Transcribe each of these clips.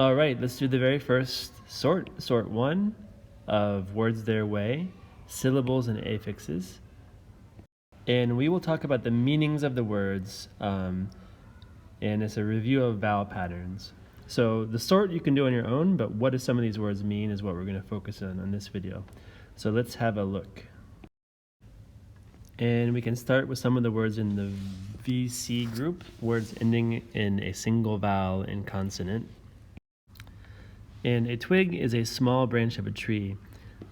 All right, let's do the very first sort. Sort 1 of words their way, syllables and affixes. And we will talk about the meanings of the words, and it's a review of vowel patterns. So the sort you can do on your own, but what do some of these words mean is what we're going to focus on this video. So let's have a look. And we can start with some of the words in the VC group, words ending in a single vowel and consonant. And a twig is a small branch of a tree.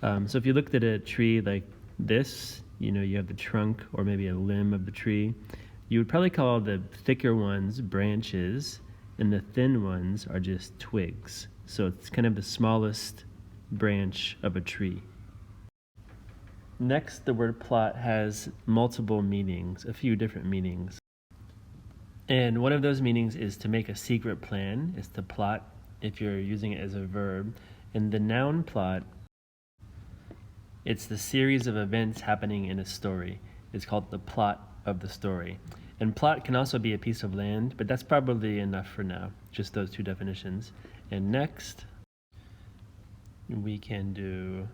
So if you looked at a tree like this, you have the trunk or maybe a limb of the tree, you would probably call the thicker ones branches and the thin ones are just twigs. So it's kind of the smallest branch of a tree. Next, the word plot has multiple meanings, a few different meanings. And one of those meanings is to make a secret plan, is to plot if you're using it as a verb. In the noun plot, it's the series of events happening in a story. It's called the plot of the story. And plot can also be a piece of land, but that's probably enough for now, just those two definitions. And next, we can do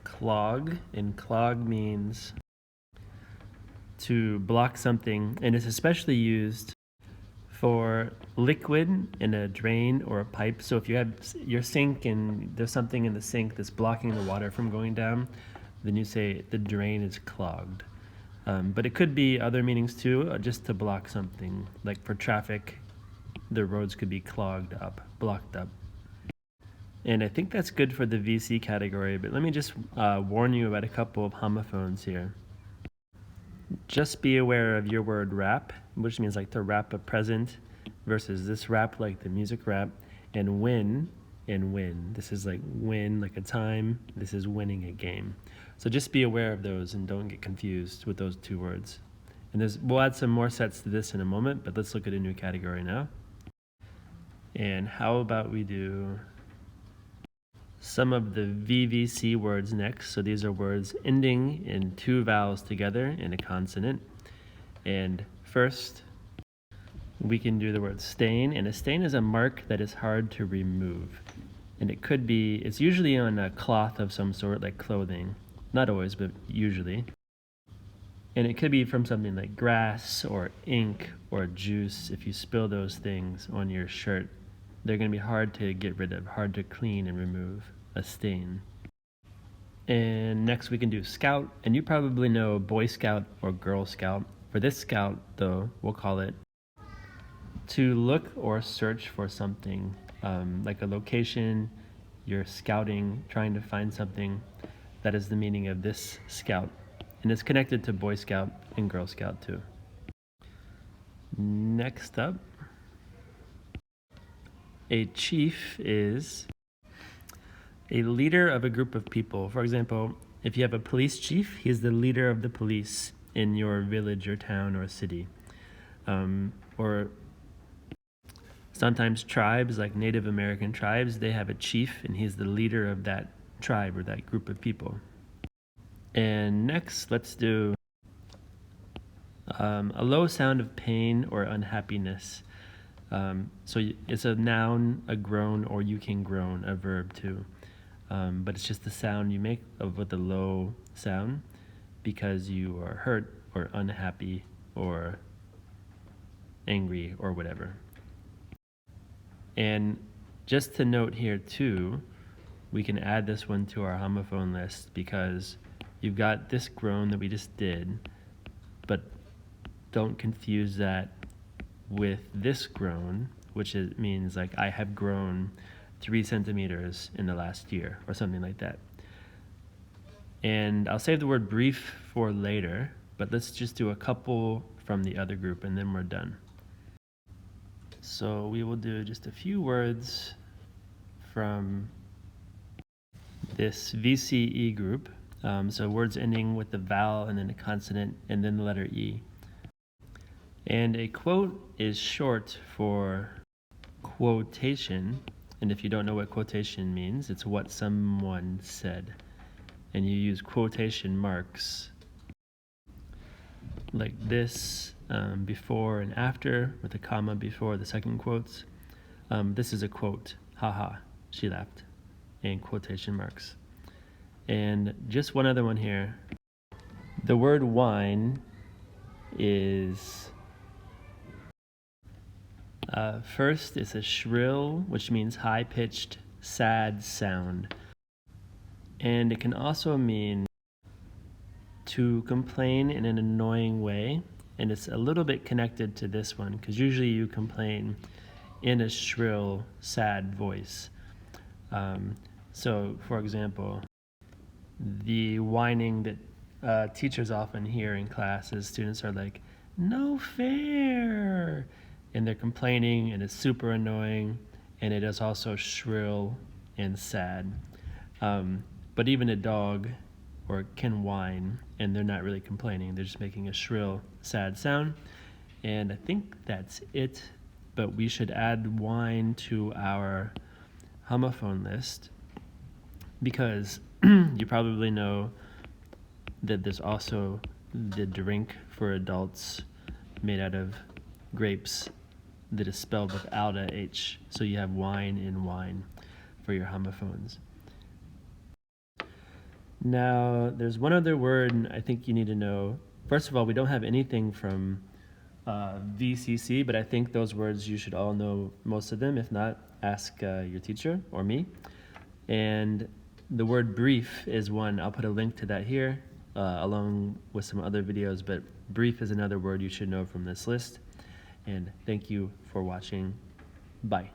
clog, and clog means to block something, and it's especially used for liquid in a drain or a pipe. So if you have your sink and there's something in the sink that's blocking the water from going down, then you say the drain is clogged. But it could be other meanings too, just to block something. Like for traffic, the roads could be clogged up, blocked up. And I think that's good for the VC category, but let me just warn you about a couple of homophones here. Just be aware of your word rap, which means like to rap a present, versus this rap like the music rap, and win and win. This is like win, like a time. This is winning a game. So just be aware of those and don't get confused with those two words. And we'll add some more sets to this in a moment, but let's look at a new category now. And how about we do some of the VVC words next. So these are words ending in two vowels together in a consonant. And first, we can do the word stain. And a stain is a mark that is hard to remove. And it's usually on a cloth of some sort, like clothing. Not always, but usually. And it could be from something like grass or ink or juice. If you spill those things on your shirt, they're going to be hard to get rid of, hard to clean and remove, a stain. And next we can do scout, and you probably know Boy Scout or Girl Scout. For this scout, though, we'll call it to look or search for something, like a location. You're scouting, trying to find something. That is the meaning of this scout. And it's connected to Boy Scout and Girl Scout too. Next up, a chief is a leader of a group of people. For example, if you have a police chief, he's the leader of the police in your village or town or city. Or sometimes tribes, like Native American tribes, they have a chief and he's the leader of that tribe or that group of people. And next, let's do a low sound of pain or unhappiness. So it's a noun, a groan, or you can groan, a verb too. But it's just the sound you make with a low sound because you are hurt or unhappy or angry or whatever. And just to note here too, we can add this one to our homophone list because you've got this groan that we just did, but don't confuse that with this groan, which means like I have grown 3 centimeters in the last year or something like that. And I'll save the word brief for later, but let's just do a couple from the other group and then we're done. So we will do just a few words from this VCE group. So words ending with the vowel and then a consonant and then the letter E. And a quote is short for quotation. And if you don't know what quotation means, it's what someone said. And you use quotation marks like this before and after with a comma before the second quotes. This is a quote. Haha, she laughed, in quotation marks. And just one other one here. The word wine is, first it's a shrill, which means high-pitched, sad sound. And it can also mean to complain in an annoying way. And it's a little bit connected to this one, because usually you complain in a shrill, sad voice. So, for example, the whining that teachers often hear in class is students are like, "No fair!" And they're complaining, and it's super annoying, and it is also shrill and sad. But even a dog can whine, and they're not really complaining. They're just making a shrill, sad sound. And I think that's it. But we should add wine to our homophone list, because you probably know that there's also the drink for adults made out of grapes that is spelled without a H. So you have wine in wine for your homophones. Now, there's one other word I think you need to know. First of all, we don't have anything from VCC, but I think those words you should all know most of them. If not, ask your teacher or me. And the word brief is one. I'll put a link to that here along with some other videos, but brief is another word you should know from this list. And thank you for watching. Bye.